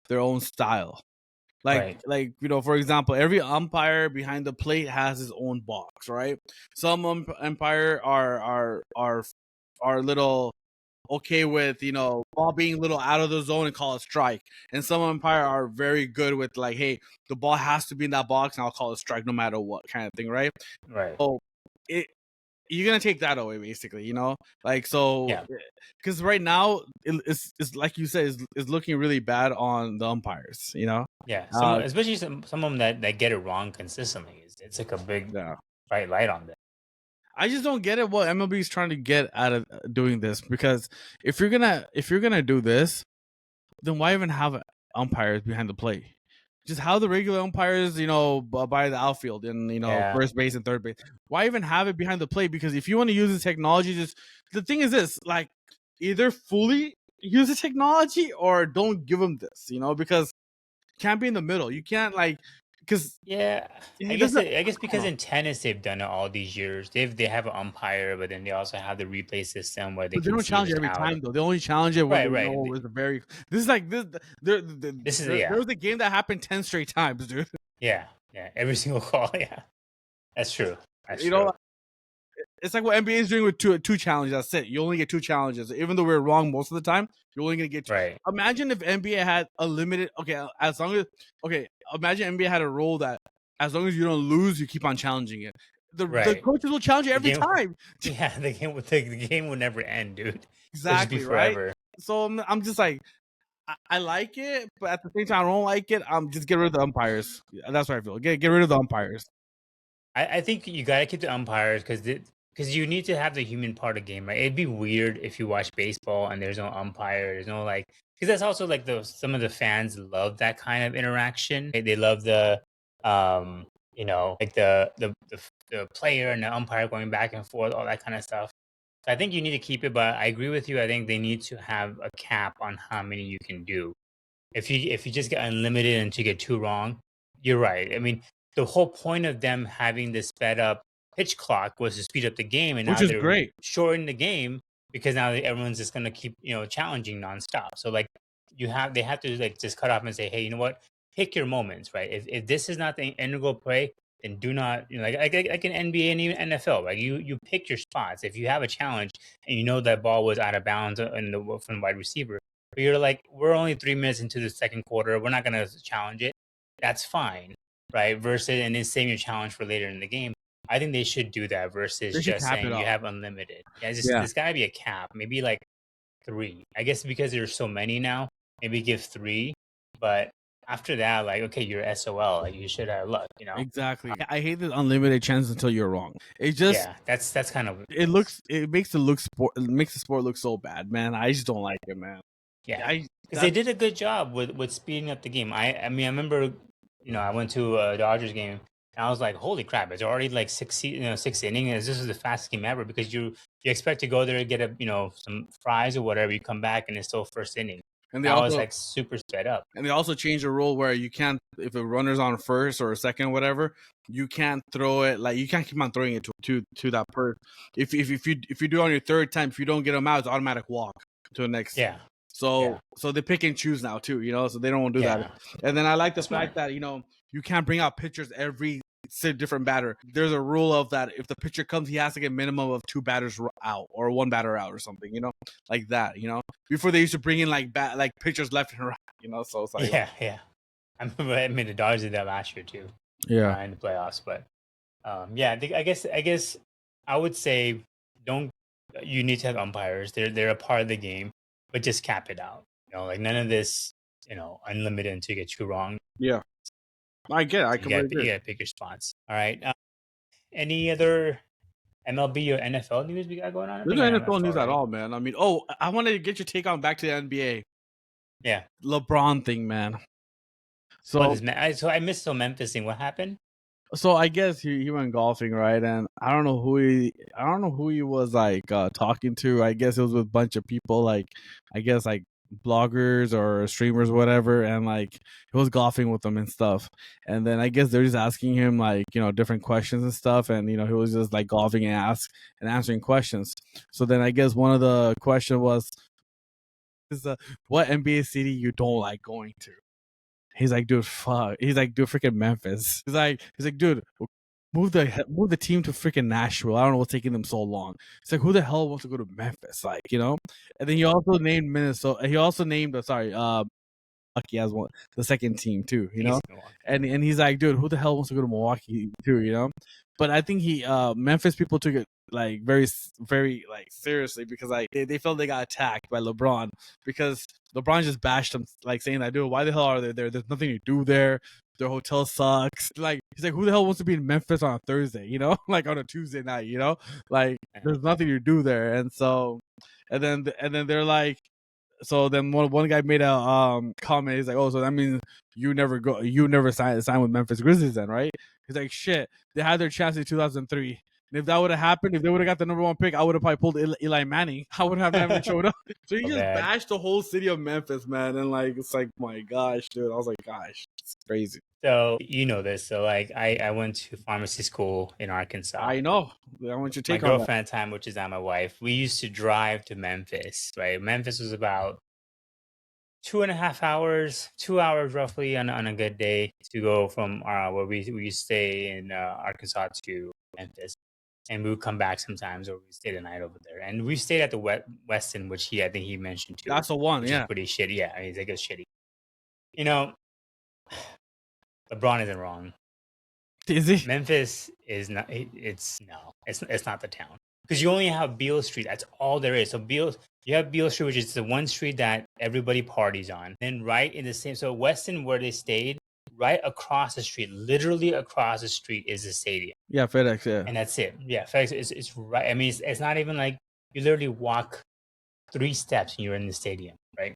their own style. Like, right, for example, every umpire behind the plate has his own box, right? Some umpire are a little okay with ball being a little out of the zone and call it strike, and some umpire are very good with like, hey, the ball has to be in that box and I'll call it strike no matter what kind of thing, right? right. So it you're gonna take that away basically, like so Yeah, because right now it's like you said is looking really bad on the umpires. yeah. Some, uh especially some of them that get it wrong consistently. It's like a big yeah, bright light on them. I just don't get it what MLB is trying to get out of doing this, because if you're gonna do this, then why even have umpires behind the plate? Just how the regular umpires, by the outfield and Yeah, first base and third base. Why even have it behind the plate? Because if you want to use the technology, just the thing is this: like, either fully use the technology or don't give them this. Because it can't be in the middle. You can't because yeah. I it guess doesn't. I guess because in tennis they've done it all these years. They have an umpire, but then they also have the replay system where they But they can don't see if challenge it it's every out. time though. They only challenge it when Right, they right. know it's a very. This is like this. This is There yeah, was a game that happened 10 straight times, dude. yeah, yeah. Every single call. Yeah, that's true. That's You true. know, it's like what NBA is doing with two challenges. That's it. You only get two challenges. Even though we're wrong most of the time, you're only gonna get two. Right, Imagine if NBA had a limited. Imagine NBA had a rule that as long as you don't lose, you keep on challenging it. The right. coaches will challenge it The every game, time. yeah, the game would never end, dude. It'll just be Exactly right. forever. So I'm just like, I like it, but at the same time, I don't like it. Just get rid of the umpires. That's what I feel. Get rid of the umpires. I think you gotta keep the umpires because you need to have the human part of the game, right? It'd be weird if you watch baseball and there's no umpire, there's no like because that's also like the some of the fans love that kind of interaction. They love the like the player and the umpire going back and forth, all that kind of stuff. So I think you need to keep it, but I agree with you. I think they need to have a cap on how many you can do. If you just get unlimited and you get two wrong, you're right. I mean, the whole point of them having this sped up pitch clock was to speed up the game, and Which now is they're great. shortening the game because now everyone's just going to keep challenging nonstop. So like they have to like just cut off and say, hey, you know what? Pick your moments, right? If this is not the integral play, then do not like in NBA and even NFL, right? You pick your spots. If you have a challenge and you know that ball was out of bounds from the wide receiver, but you're like, we're only 3 minutes into the second quarter. We're not going to challenge it. That's fine, right? Versus, and then save your challenge for later in the game. I think they should do that versus They should just cap it saying you off. have unlimited. Yeah, Yeah, there's got to be a cap. Maybe like three. I guess because there's so many now, maybe give three. But after that, like, okay, you're SOL. Like, you should have luck. exactly. I hate the unlimited chance until you're wrong. It just Yeah, that's kind of it makes the sport look so bad, man. I just don't like it, man. yeah, I because they did a good job with speeding up the game. I mean, I remember, I went to a Dodgers game and I was like, holy crap, it's already like six innings. This is the fastest game ever because you expect to go there and get some fries or whatever. You come back and it's still first inning. and Now it's like super sped up. they also changed the rule where you can't, if a runner's on first or second or whatever, you can't throw it, like you can't keep on throwing it to that person. If you do it on your third time, if you don't get them out, it's automatic walk to the next. Yeah. So they pick and choose now too, so they don't do that. And then I like the fact that you can't bring out pitchers every different batter. There's a rule of that if the pitcher comes, he has to get minimum of 2 batters out or 1 batter out or something, like that. Before they used to bring in like pitchers left and right, so it's like yeah. I remember the Dodgers did that last year too. yeah. In the playoffs, but I guess I would say don't. You need to have umpires. They're a part of the game, but just cap it out. Like none of this. Unlimited until you get two wrong. Yeah, I get it. I You gotta pick your spots. All right. Any other MLB or NFL news we got going on? There's no NFL news at all, man. I mean, I wanted to get your take on back to the NBA. Yeah, LeBron thing, man. So I missed the Memphis thing. What happened? So I guess he went golfing, right? And I don't know who he was like talking to. I guess it was with a bunch of people, like I guess like bloggers or streamers, whatever. And like he was golfing with them and stuff. And then I guess they're just asking him like different questions and stuff. And he was just like golfing and answering questions. So then I guess one of the question was, what NBA city you don't like going to? He's like, dude, fuck. He's like, dude, freaking Memphis. He's like, dude, move the team to freaking Nashville. I don't know what's taking them so long. It's like, who the hell wants to go to Memphis? Like, And then he also named Minnesota. He also named, Milwaukee as the second team too. And he's like, dude, who the hell wants to go to Milwaukee too? But I think Memphis people took it like very, very like seriously because like they felt they got attacked by LeBron because LeBron just bashed them, like saying that, dude, why the hell are they there? There's nothing to do there. Their hotel sucks. Like he's like, who the hell wants to be in Memphis on a Thursday? Like on a Tuesday night, Like there's nothing to do there. And so, and then they're like, so then one guy made a comment. He's like, oh, so that means you never sign with Memphis Grizzlies then, right? He's like, shit, they had their chance in 2003. And if that would have happened, if they would have got the number 1 pick, I would have probably pulled Eli Manning. I would have never showed up. So he just bashed the whole city of Memphis, man. And like, it's like, my gosh, dude. I was like, gosh, it's crazy. So this. So like, I went to pharmacy school in Arkansas. I know. I want you to take my girlfriend at the time, which is not my wife. We used to drive to Memphis. Right, Memphis was about 2.5 hours, 2 hours roughly on a good day to go from where we used to stay in Arkansas to Memphis. And we would come back sometimes, or we stayed the night over there. And we stayed at the Westin, which I think he mentioned too. That's the one, which is pretty shitty. Yeah, I mean, it's like it's shitty. LeBron isn't wrong. Is he? Memphis is not. It's not the town because you only have Beale Street. That's all there is. So You have Beale Street, which is the one street that everybody parties on. Then right in the same, so Weston, where they stayed, right across the street, literally across the street, is the stadium, Yeah, FedEx. Yeah, and that's it. Yeah, FedEx it's right. I mean, it's not even like you literally walk 3 steps and you're in the stadium, right?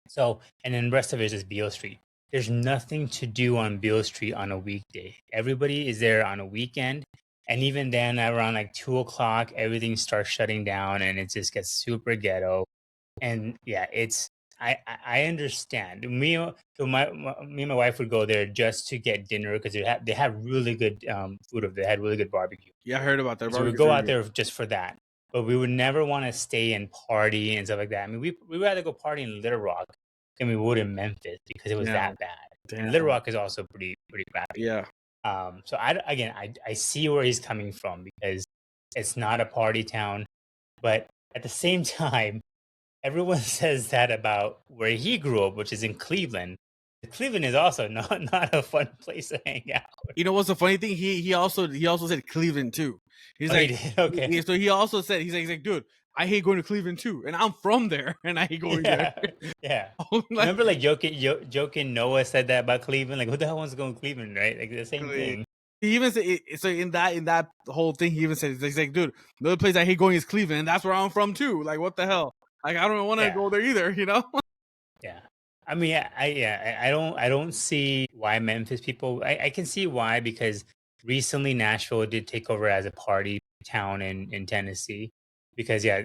So, and then the rest of it is just Beale Street. There's nothing to do on Beale Street on a weekday. Everybody is there on a weekend. And even then, around like 2 o'clock, everything starts shutting down and it just gets super ghetto. And yeah, I understand. Me and my wife would go there just to get dinner because they have really good food over there. They had really good barbecue. yeah, I heard about that. So we would go out there just for that. But we would never want to stay and party and stuff like that. I mean, we would rather go party in Little Rock than we would in Memphis because it was Yeah, that bad. And damn. Little Rock is also pretty crappy. Yeah, So I see where he's coming from because it's not a party town, but at the same time, everyone says that about where he grew up, which is in Cleveland. Cleveland is also not a fun place to hang out. you know what's the funny thing? He also said Cleveland too. He's Oh, like, he did? Okay. so he also said he's like, dude, I hate going to Cleveland too, and I'm from there, and I hate going Yeah, there. yeah. Like, Remember, like joking Noah said that about Cleveland. Like, who the hell wants to go to Cleveland, right? Like the same thing. he even said so in that whole thing. He even said he's like, dude, the other place I hate going is Cleveland, and that's where I'm from too. Like, what the hell? Like, I don't want to Yeah. go there either, you know? Yeah. I mean, I don't see why Memphis people. I can see why because recently Nashville did take over as a party town in Tennessee. Because yeah,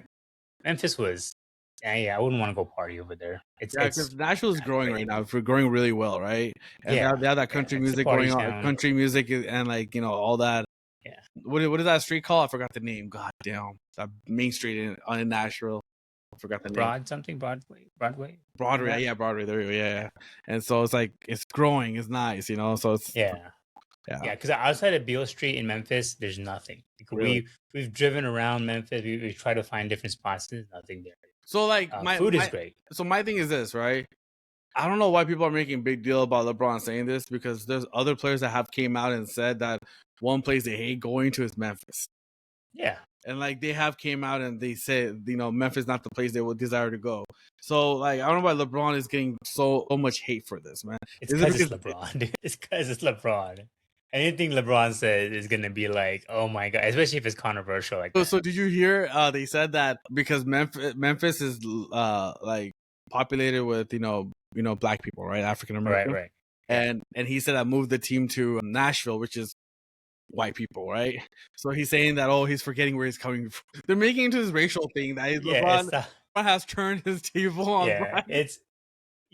Memphis was. Yeah, I wouldn't want to go party over there. Yeah, It's because Nashville is not growing great. right now. We're growing really well, right? And Yeah, they have that country it's a music party going on, town. country music, and like, you know, all that. Yeah. What is that street called? I forgot the name. God damn, that main street in Nashville. I forgot the name. Broadway. Broadway, yeah, Broadway. There you go. Yeah. And so it's like it's growing. It's nice, you know. So it's Yeah. yeah. Because outside of Beale Street in Memphis, there's nothing. Like, Really? we've driven around Memphis. We try to find different spots. There's nothing there. So like Food is great. So my thing is this, right? I don't know why people are making a big deal about LeBron saying this because there's other players that have came out and said that one place they hate going to is Memphis. Yeah. And like they have came out and they said, you know, Memphis is not the place they would desire to go. So like I don't know why LeBron is getting so much hate for this, man. It's because it's LeBron. Dude. It's because it's LeBron. Anything LeBron says is gonna be like, oh my god, especially if it's controversial like that. So did you hear? They said that because Memphis is like populated with you know black people, right? African American, Right. And he said I moved the team to Nashville, which is white people, right? So he's saying that he's forgetting where he's coming from. They're making it into this racial thing that LeBron has turned his table on.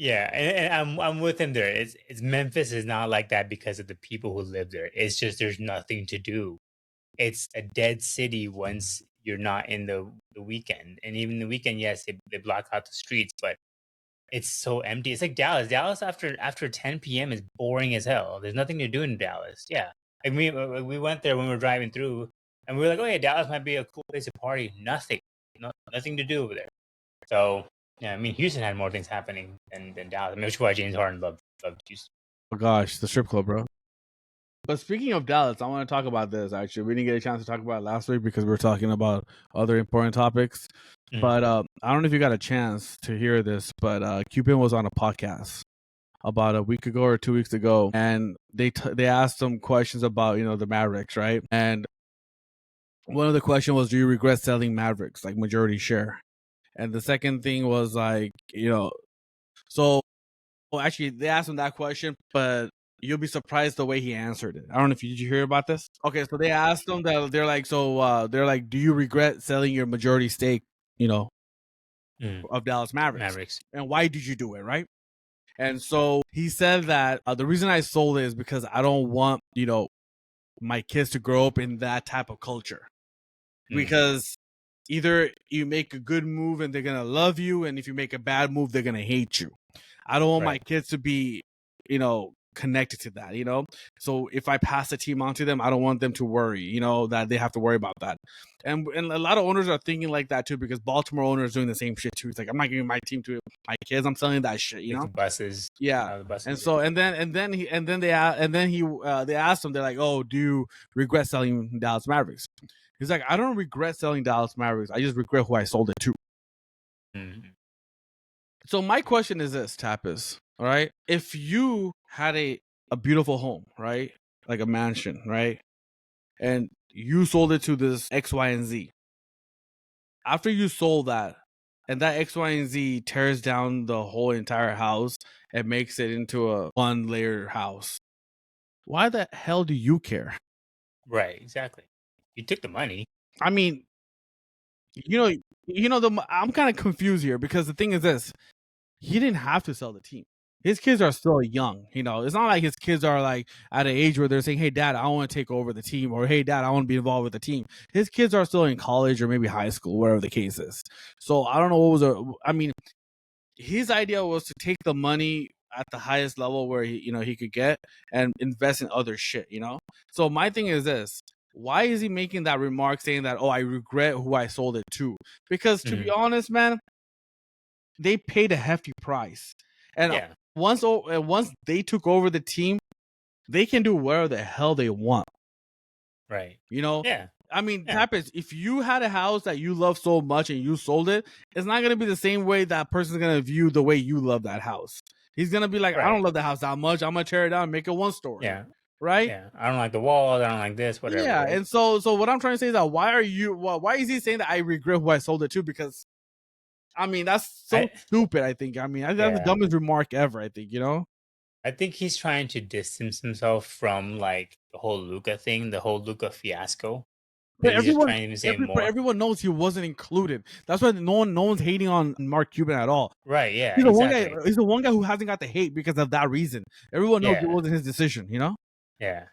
Yeah, and I'm with him there. It's Memphis is not like that because of the people who live there. It's just there's nothing to do. It's a dead city once you're not in the weekend, and even the weekend, yes, they block out the streets, but it's so empty. It's like Dallas. Dallas after 10 p.m. is boring as hell. There's nothing to do in Dallas. Yeah, like we went there when we were driving through, and we were like, oh yeah, Dallas might be a cool place to party. Nothing to do over there. So yeah, I mean, Houston had more things happening than Dallas. I mean, which is why James Harden loved Houston. Oh gosh, the strip club, bro. But speaking of Dallas, I want to talk about this. Actually, we didn't get a chance to talk about it last week because we were talking about other important topics. Mhm. But I don't know if you got a chance to hear this, but Cuban was on a podcast about a week ago or 2 weeks ago, and they asked him questions about the Mavericks, right? And one of the questions was, do you regret selling Mavericks, like majority share? And the second thing was like, so actually they asked him that question, but you'll be surprised the way he answered it. I don't know if did you hear about this? Okay, so they asked him that they're like, do you regret selling your majority stake, of Dallas Mavericks? And why did you do it, right? And so he said that the reason I sold it is because I don't want, my kids to grow up in that type of culture. Because either you make a good move and they're going to love you, and if you make a bad move, they're going to hate you. I don't want my kids to be, connected to that, So if I pass the team on to them, I don't want them to worry, that they have to worry about that. And a lot of owners are thinking like that too, because Baltimore owners are doing the same shit too. It's like, I'm not giving my team to my kids. I'm selling that shit, The buses. Yeah. The buses. And so they asked him, they're like, oh, do you regret selling Dallas Mavericks? He's like, I don't regret selling Dallas Mavericks. I just regret who I sold it to. Mhm. So my question is this, Tapas, all right? If you had a beautiful home, right? Like a mansion, right? And you sold it to this X, Y, and Z. After you sold that, and that X, Y, and Z tears down the whole entire house and makes it into a one-layer house, why the hell do you care? Right, exactly. You took the money. I mean, you know, I'm kind of confused here because the thing is this: he didn't have to sell the team. His kids are still young. It's not like his kids are like at an age where they're saying, "Hey, dad, I want to take over the team," or "Hey, dad, I want to be involved with the team." His kids are still in college or maybe high school, whatever the case is. So I don't know what was. I mean, his idea was to take the money at the highest level where he could get and invest in other shit. So my thing is this: why is he making that remark saying that, "Oh, I regret who I sold it to"? Because to be Mhm. honest, man, they paid a hefty price, and Yeah, once they took over the team, they can do whatever the hell they want. right. You know, Yeah, I mean, yeah, Tappets, if you had a house that you love so much and you sold it, it's not gonna be the same way that person's gonna view the way you love that house. He's gonna be like, I don't right. love the house that much. I'm gonna tear it down and make it one story, Yeah, right? yeah. I don't like the walls, I don't like this, whatever, Yeah, right? and so what I'm trying to say is that why is he saying that I regret who I sold it to? Because I mean that's so I stupid. I think. I mean, that's the Yeah. dumbest remark ever. I think. I think he's trying to distance himself from, like, the whole Luka thing, the whole Luka fiasco. I But think he's just trying to even say but more. everyone knows he wasn't included. That's why no one's hating on Mark Cuban at all. Right, yeah, He's the one guy. exactly. He's the one guy who hasn't got the hate because of that reason. Everyone knows it Yeah, wasn't his decision. yeah.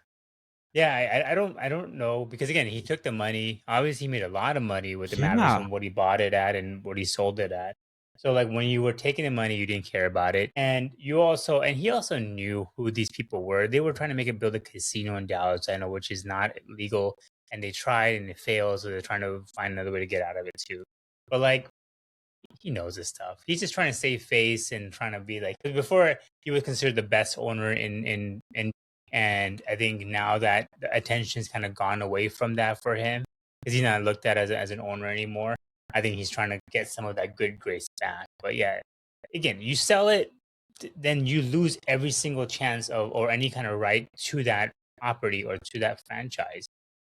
Yeah, I don't know because again, he took the money. Obviously, he made a lot of money with the Mavericks Yeah, from what he bought it at and what he sold it at. So like when you were taking the money, you didn't care about it, and he also knew who these people were. They were trying to make it build a casino in Dallas, I know, which is not legal, and they tried and it failed, so they're trying to find another way to get out of it too. But like he knows his stuff. He's just trying to save face and trying to be like 'cause before he was considered the best owner in and I think now that the attention's kind of gone away from that for him because he's not looked at as an owner anymore. I think he's trying to get some of that good grace back. But yeah, again, you sell it, then you lose every single chance of or any kind of right to that property or to that franchise.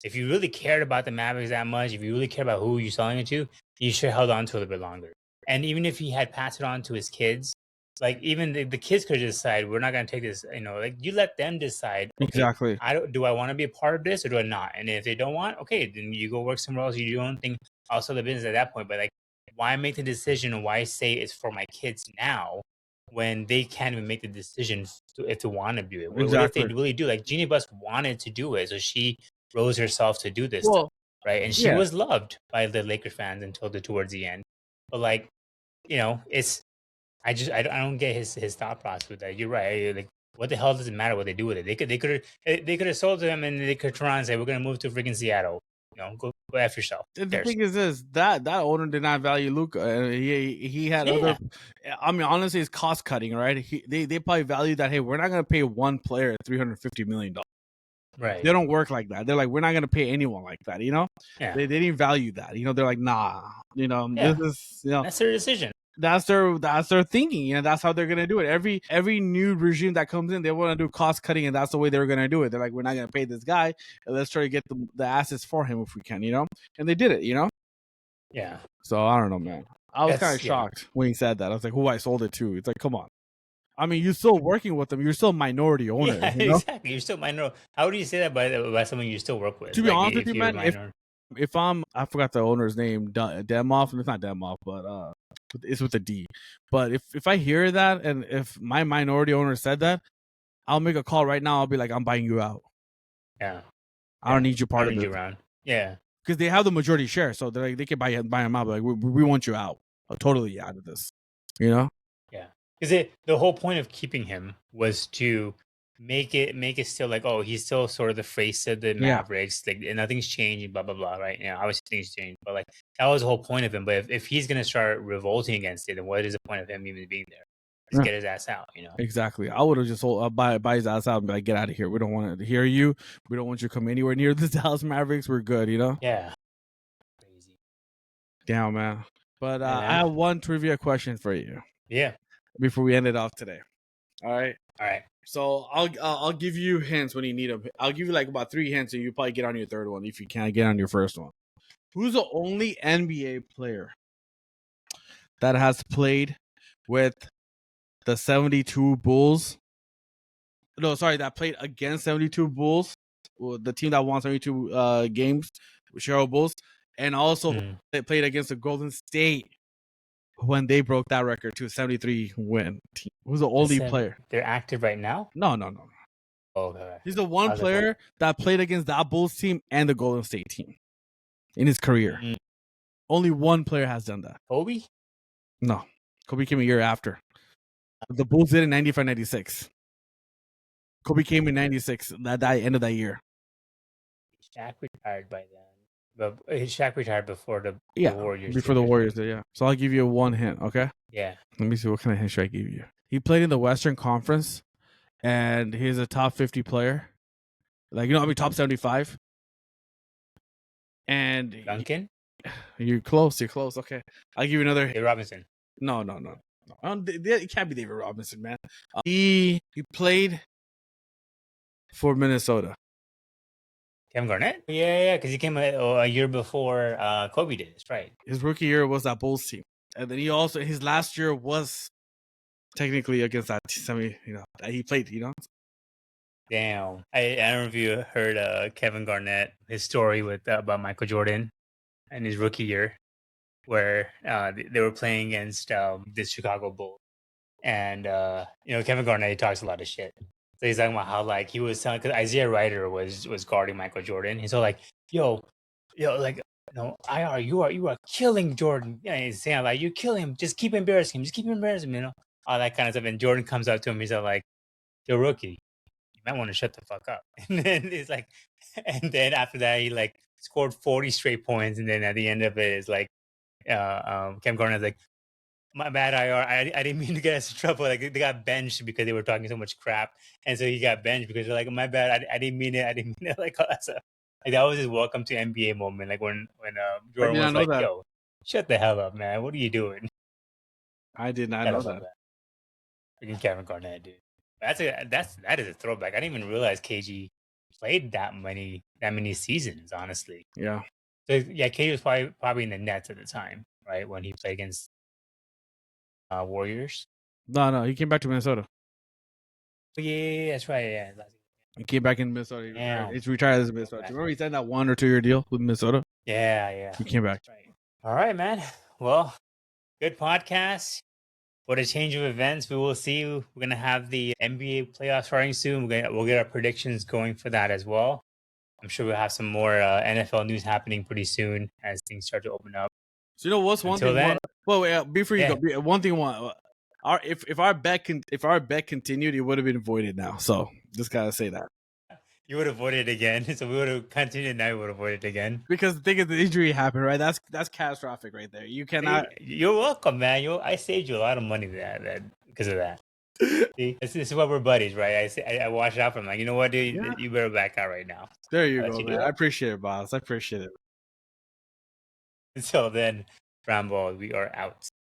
If you really cared about the Mavericks that much, if you really cared about who you're selling it to, you should have held on to it a little bit longer. And even if he had passed it on to his kids, like even the kids could decide we're not going to take this. Like you let them decide. Okay, exactly, I don't. Do I want to be a part of this or do I not? And if they don't want, okay, then you go work somewhere else. You do your own thing. I'll sell the business at that point. But like, why make the decision and why say it's for my kids now when they can't even make the decision if to want to do it? What if they exactly. really do? Like Jeannie Buss wanted to do it, so she rose herself to do this stuff, Well, right? And she yeah, was loved by the Laker fans until towards the end. But like it's I don't get his thought process with that. You're right. Like, what the hell does it matter what they do with it? They could have sold to him and they could turn around and say we're gonna move to freaking Seattle. Go after yourself. Who the cares? thing is this: that owner did not value Luca, and he had other. Yeah. I mean, honestly, it's cost cutting, right? They probably value that. Hey, we're not gonna pay one player $350 million. Right. They don't work like that. They're like, we're not gonna pay anyone like that. Yeah. They didn't value that. They're like, nah. This Yeah. is That's their decision. that's their thinking. That's how they're gonna do it. Every new regime that comes in, they want to do cost cutting, and that's the way they're gonna do it. They're like, we're not gonna pay this guy, and let's try to get the assets for him if we can. And they did it. Yeah. So I don't know, man. I was kind of That's yeah. shocked when he said that. I was like, who I sold it to? It's like, come on. I mean, you're still working with them. You're still a minority owner. Yeah, exactly. You're still minor. How do you say that by someone you still work with? To be Like honest with if you, you're man, if minor. if I'm I forgot the owner's name, Demoff, and it's not Demoff, but it's with a D. But if I hear that and if my minority owner said that, I'll make a call right now. I'll be like, I'm buying you out. Yeah. I don't Yeah. need you I part don't of need this you around. Yeah. because they have the majority share, so they're like they can buy him out. Like we want you out, totally out of this. You know? Yeah, because the whole point of keeping him was to make it still like, oh, he's still sort of the face of the Yeah. Mavericks, like and nothing's changing, blah blah blah, right? Obviously things change, but like that was the whole point of him. But if he's gonna start revolting against it, then what is the point of him even being there? Just Yeah. get his ass out. Exactly. I would have just buy his ass out and be like, get out of here. We don't want to hear you. We don't want you to come anywhere near the Dallas Mavericks. We're good. Yeah, crazy. Damn, man. But Hey, I man. have one trivia question for you Yeah. before we end it off today. All right. All right. So I'll give you hints when you need them. I'll give you like about 3 hints, and you probably get on your third one if you can't get on your first one. Who's the only NBA player that has played with the 72 Bulls? No, sorry, that played against 72 Bulls, the team that won 72 games, Chicago Bulls, and also they played against the Golden State when they broke that record to a 73 win team. Who's the only player? They're active right now? No. Oh, okay. He's the one player that played against that Bulls team and the Golden State team in his career. Only one player has done that. Kobe? No. Kobe came a year after. The Bulls did in 95-96. Kobe came in 96, that end of that year. Shaq retired by then. But Shaq retired before the Warriors. Before the Warriors did, yeah. So I'll give you one hint, okay? Yeah. Let me see, what kind of hint should I give you? He played in the Western Conference, and he's a top 50 player. Like, top 75. And Duncan? You're close. Okay. I'll give you another hint. David Robinson. No. It can't be David Robinson, man. He played for Minnesota. Kevin Garnett? Yeah, because he came a year before Kobe did. That's right. His rookie year was that Bulls team. And then his last year was technically against that semi, that he played, Damn. I don't know if you heard Kevin Garnett, his story about Michael Jordan and his rookie year, where they were playing against the Chicago Bulls. And, Kevin Garnett, he talks a lot of shit. So he's talking about how, like, he was telling, because Isaiah Ryder was guarding Michael Jordan. He's all like, IR, you are killing Jordan. Yeah, he's saying, like, you kill him. Just keep embarrassing him. All that kind of stuff. And Jordan comes up to him. He's all like, yo, rookie, you might want to shut the fuck up. And then he's like, and then after that, he, like, scored 40 straight points. And then at the end of it, is like, Kevin Garnett's like, my bad, IR. I didn't mean to get us in trouble. Like, they got benched because they were talking so much crap, and so he got benched because they're like, my bad. I didn't mean it. Like, all that stuff. Like, that was his welcome to NBA moment. Like when Jordan was like, "Yo, shut the hell up, man. What are you doing?" I did not know that. Freaking Kevin Garnett, dude. That is a throwback. I didn't even realize KG played that many seasons. Honestly, yeah. So yeah, KG was probably in the Nets at the time, right, when he played against Warriors. No, he came back to Minnesota. Yeah, that's right. Yeah, he came back in Minnesota. He's retired as a Minnesota. Remember he signed that 1 or 2 year deal with Minnesota? Yeah. He came back. Right. All right, man. Well, good podcast. What a change of events. We will see. We're gonna have the NBA playoffs starting soon. We'll get our predictions going for that as well. I'm sure we'll have some more NFL news happening pretty soon as things start to open up. So what's one thing? Then, before you go, one thing. If our bet continued, it would have been voided now. So just gotta say that you would have voided again. So we would have continued. Now we would have voided again because the thing is, the injury happened, right? That's catastrophic right there. You cannot. You're welcome, man. I saved you a lot of money that because of that. See, this is why we're buddies, right? I watch out for him. Like, you know what, dude? Yeah. You better back out right now. There you go, man. I appreciate it, boss. I appreciate it. Until then, Rambo, we are out.